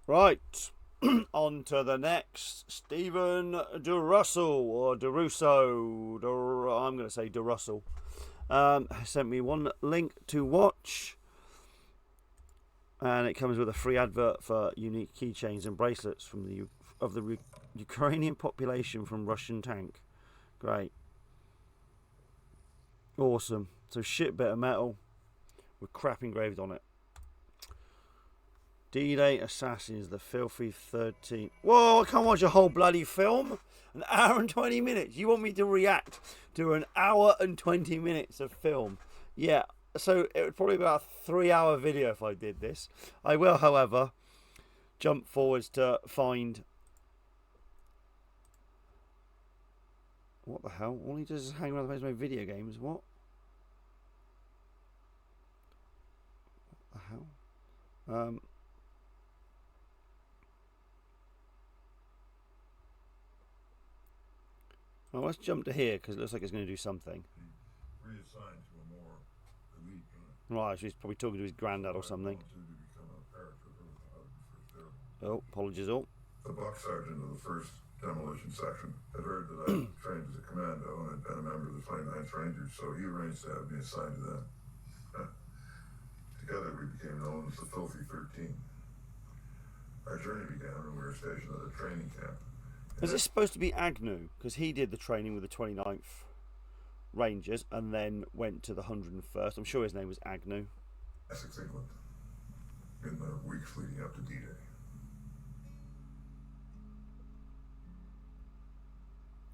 Right, on to the next. Stephen DeRussell, or DeRusso, I'm going to say DeRussell, sent me one link to watch, and it comes with a free advert for unique keychains and bracelets from the Ukrainian population from Russian tank. Great. Awesome. So shit bit of metal with crap engraved on it. D-Day Assassins, the filthy 13. Whoa, I can't watch a whole bloody film. An hour and 20 minutes. You want me to react to an hour and 20 minutes of film? Yeah, so it would probably be about a 3-hour video if I did this. I will, however, jump forwards to find... What the hell? All he does is hang around the place and play video games. What the hell? Well, let's jump to here because it looks like it's going to do something. Reassigned to a more elite unit. Right, so he's probably talking to his granddad or something. Oh, apologies all. The buck sergeant of the 1st Demolition Section had heard that I trained as a commando and had been a member of the 29th Rangers, so he arranged to have me assigned to them. Together we became known as the Filthy 13. Our journey began when we were stationed at a training camp. Is this supposed to be Agnew? Because he did the training with the 29th Rangers and then went to the 101st. I'm sure his name was Agnew. Essex, England, in the weeks leading up to D-Day.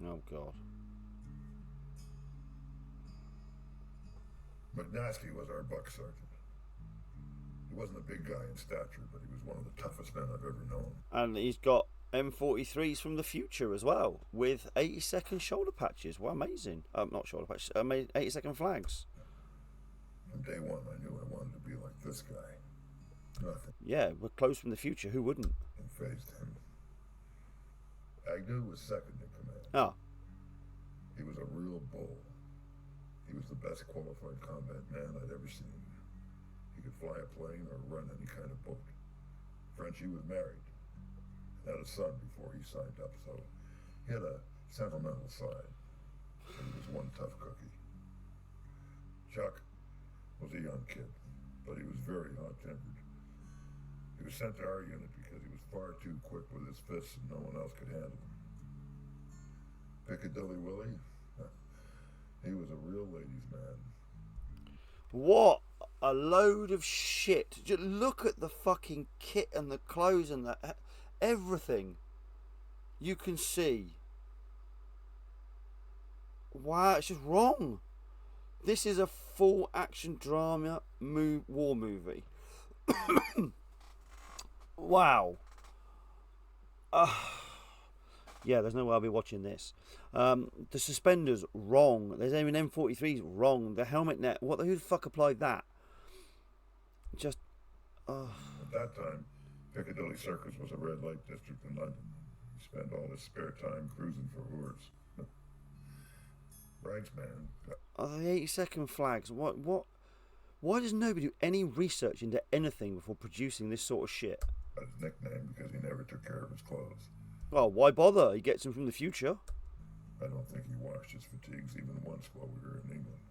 Oh, God. McNasty was our buck sergeant. He wasn't a big guy in stature, but he was one of the toughest men I've ever known. And he's got M43s from the future as well, with 82nd shoulder patches. Wow, amazing. Not shoulder patches, 82nd flags. From day one, I knew I wanted to be like this guy. Nothing. Yeah, we're close from the future. Who wouldn't? And phased him. Agnew was second in command. Ah. He was a real bull. He was the best qualified combat man I'd ever seen. He could fly a plane or run any kind of boat. Frenchie was married and had a son before he signed up, so he had a sentimental side. But he was one tough cookie. Chuck was a young kid, but he was very hot-tempered. He was sent to our unit because he was far too quick with his fists and no one else could handle him. Piccadilly Willie? He was a real ladies' man. What a load of shit. Just look at the fucking kit and the clothes and everything you can see. Wow, it's just wrong. This is a full action drama war movie. Wow. Yeah, there's no way I'll be watching this. The suspenders, wrong. There's even M43s, wrong. The helmet net, who the fuck applied that? Just, At that time, Piccadilly Circus was a red light district in London. He spent all his spare time cruising for whores. Rags man. Are they 82nd flags? What? Why does nobody do any research into anything before producing this sort of shit? Got his nickname because he never took care of his clothes. Well, why bother? He gets them from the future. I don't think he washed his fatigues even once while we were in England.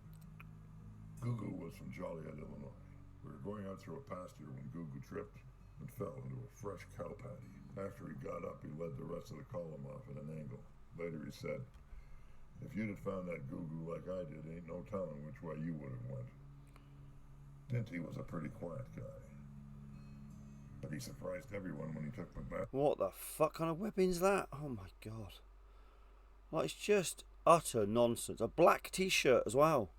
Gugu was from Joliet, Illinois. We were going out through a pasture when Gugu tripped and fell into a fresh cow patty. After he got up, he led the rest of the column off at an angle. Later he said, "If you'd have found that Gugu like I did, ain't no telling which way you would have went." Dinty was a pretty quiet guy, but he surprised everyone when he took them back. What the fuck kind of weapon's that? Oh my god. Like, it's just utter nonsense. A black t-shirt as well.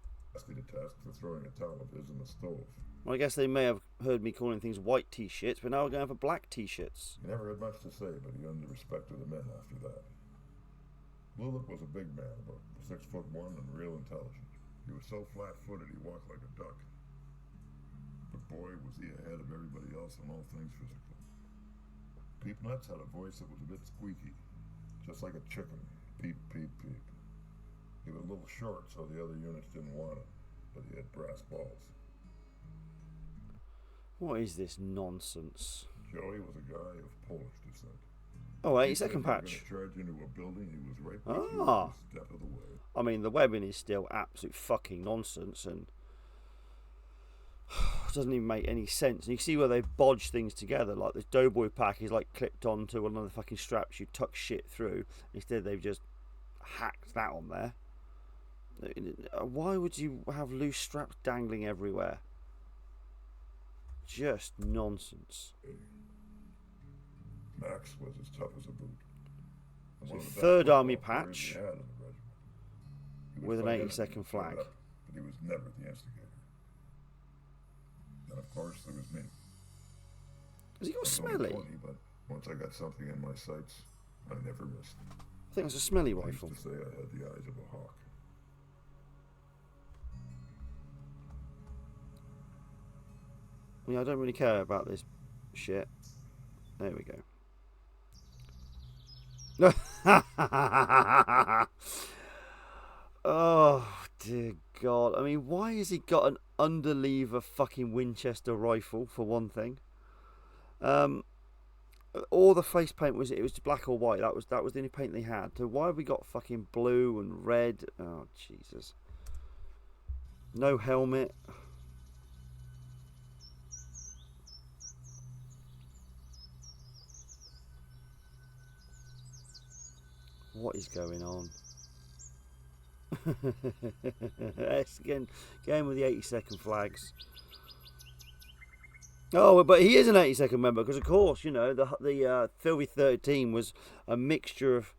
Did a test for throwing a towel of his in the stove. Well, I guess they may have heard me calling things white t-shirts, but now we're going for black t-shirts. He never had much to say, but he earned the respect of the men after that. Lulip was a big man, about 6'1" and real intelligent. He was so flat-footed he walked like a duck. But boy, was he ahead of everybody else on all things physical. Peep Nuts had a voice that was a bit squeaky, just like a chicken. Peep, peep, peep. He was a little short, so the other units didn't want him, but he had brass balls. What is this nonsense? Joey was a guy of Polish descent. Oh, He 80 said if second you were patch. gonna charge into a building, he was right with you Ah. every step of the way. I mean, the webbing is still absolute fucking nonsense and doesn't even make any sense. And you see where they bodge things together. Like this Doughboy pack is like clipped onto one of the fucking straps you tuck shit through. Instead, they've just hacked that on there. Why would you have loose straps dangling everywhere? Just nonsense. Max was as tough as a boot. And So one of the best third army football players patch we had in the regiment. He would with an fight 80 enemies second straight flag. up, but he was never the instigator. And of course, there was me. Has he got I was only smelly? 20, but once I got something in my sights, I never missed. I think it's a smelly I used rifle. to say I had the eyes of a hawk. I mean, I don't really care about this shit. There we go. Oh, dear God. I mean, why has he got an underlever fucking Winchester rifle, for one thing? All the face paint was, it was black or white. That was the only paint they had. So why have we got fucking blue and red? Oh, Jesus. No helmet. What is going on? Again with the 80 second flags. Oh, but he is an 80 second member because, of course, you know, the Filthy 13 was a mixture of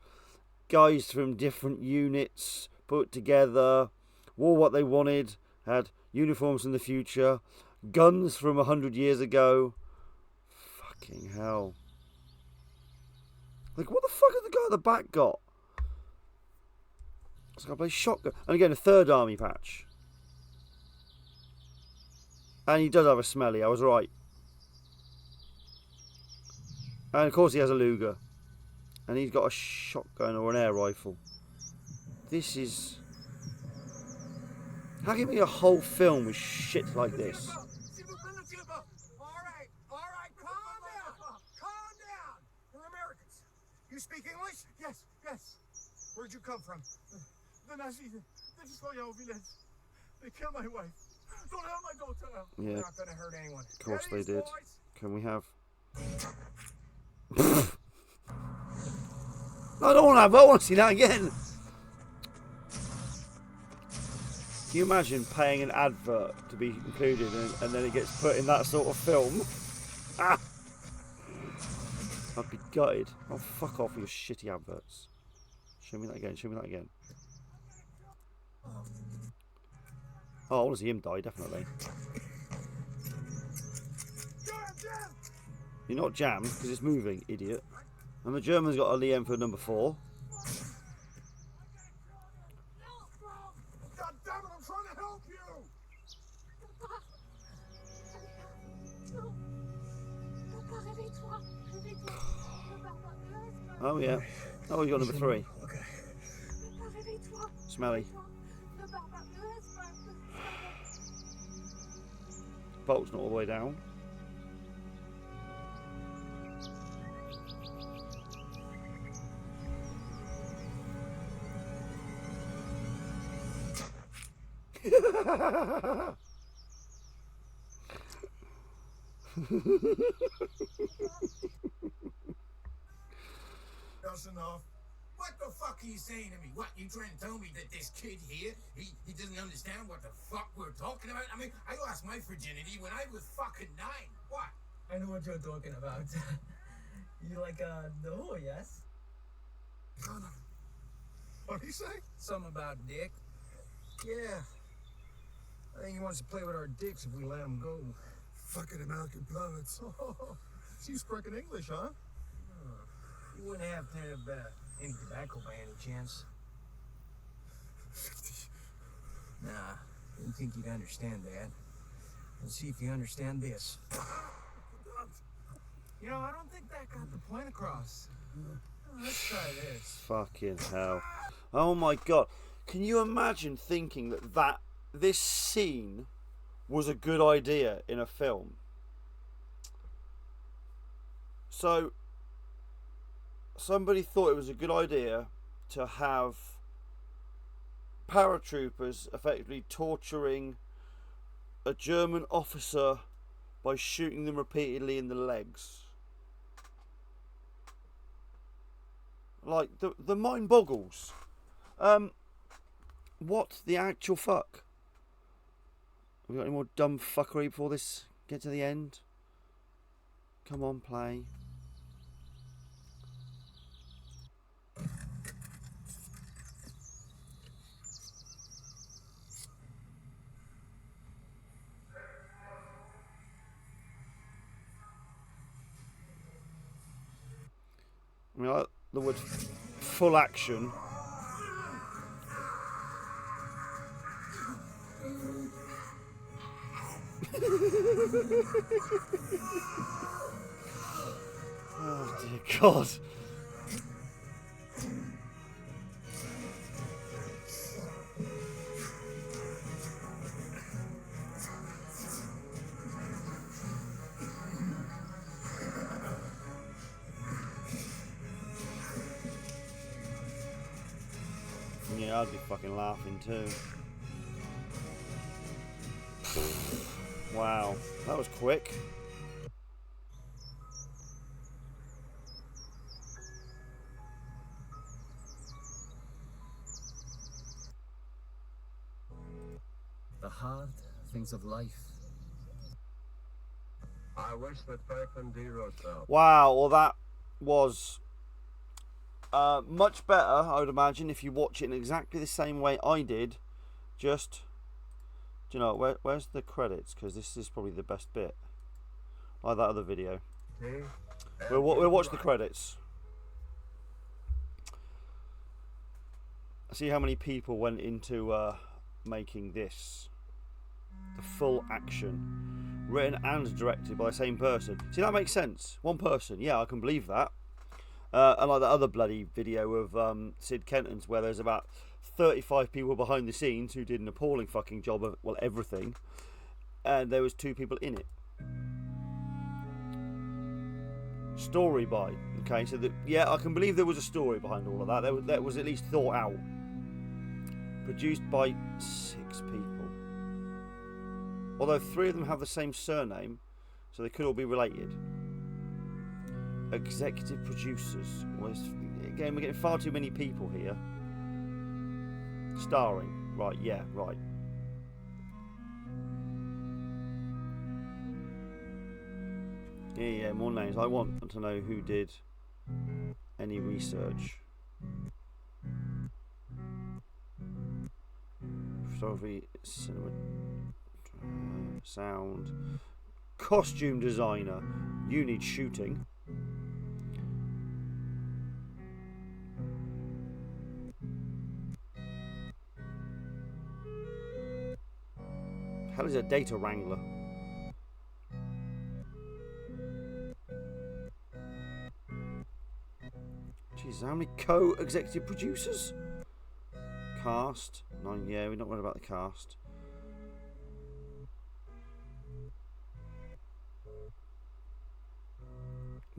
guys from different units put together, wore what they wanted, had uniforms from the future, guns from 100 years ago. Fucking hell. Like, what the fuck has the guy at the back got? It's got to play shotgun. And again, a third army patch. And he does have a smelly, I was right. And of course he has a Luger. And he's got a shotgun or an air rifle. This is... How can you make a whole film with shit like this? Alright, calm down. We're Americans. You speak English? Yes. Where'd you come from? The Nazis, they destroy our village. They kill my wife. Don't hurt my daughter. Yeah, We're not gonna hurt anyone. of course they did. Can we have... I don't want to have... I want to see that again. Can you imagine paying an advert to be included and then it gets put in that sort of film? Ah! I'd be gutted. Oh, fuck off with your shitty adverts. Show me that again. Oh, I want to see him die, definitely. You're not jammed because it's moving, idiot. And the German's got a Liam for number 4. God damn it, I'm trying to help you! Oh, yeah. Oh, you got number 3. Okay. Smelly. Bolt's not all the way down. That's enough. What the fuck are you saying to me? What, you trying to tell me that this kid here, he doesn't understand what the fuck we're talking about? I mean, I lost my virginity when I was fucking 9. What? I know what you're talking about. You like the whore, yes? What'd he say? Something about dick. Yeah. I think he wants to play with our dicks if we let him go. Fucking American perverts. You speak English, huh? You wouldn't have to have any tobacco by any chance. 50. Nah, didn't think you'd understand that. Let's see if you understand this. You know, I don't think that got the point across. Let's try this. Fucking hell. Oh my god. Can you imagine thinking that this scene was a good idea in a film? So somebody thought it was a good idea to have paratroopers effectively torturing a German officer by shooting them repeatedly in the legs. Like, the mind boggles. What the actual fuck? Have we got any more dumb fuckery before this get to the end? Come on, play. I mean, I like the word full action. Oh dear God. Yeah, I'd be fucking laughing too. Wow, that was quick. The heart thinks of life. I wish that Franklin D. Roosevelt. Wow, well that was much better, I would imagine, if you watch it in exactly the same way I did. Just, do you know, where's the credits? Because this is probably the best bit. Like that other video. We'll watch the credits. See how many people went into making this. The full action. Written and directed by the same person. See, that makes sense. One person. Yeah, I can believe that. And like that other bloody video of Sid Kenton's where there's about 35 people behind the scenes who did an appalling fucking job of, well, everything. And there was 2 people in it. Story by. Okay, so yeah, I can believe there was a story behind all of that. That was at least thought out. Produced by 6 people. Although 3 of them have the same surname, so they could all be related. Executive producers. Well, again, we're getting far too many people here. Starring. Right, yeah, right. Yeah, more names. I want to know who did any research. Photography, cinema, sound, costume designer. You need shooting. Hell is a data wrangler? Jeez, how many co-executive producers? Cast 9. Yeah, we're not worried about the cast.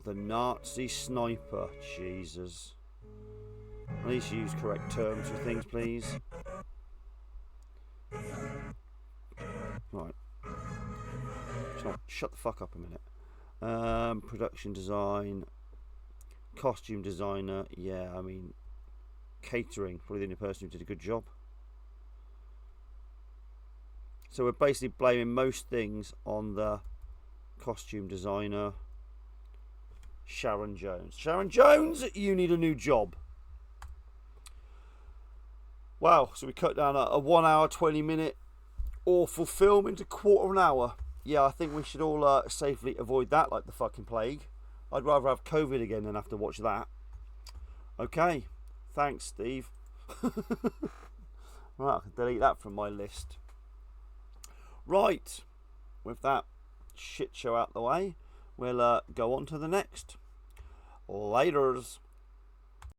The Nazi sniper. Jesus. I need to use correct terms for things, please. Right. Shut the fuck up a minute. Production design. Costume designer. Yeah, I mean, catering. Probably the only person who did a good job. So we're basically blaming most things on the costume designer. Sharon Jones. Sharon Jones, you need a new job. Wow, so we cut down a 1 hour, 20 minute awful film into quarter of an hour. Yeah, I think we should all safely avoid that like the fucking plague. I'd rather have COVID again than have to watch that. Okay, thanks, Steve. Right, I can delete that from my list. Right, with that shit show out the way, we'll go on to the next. Laters.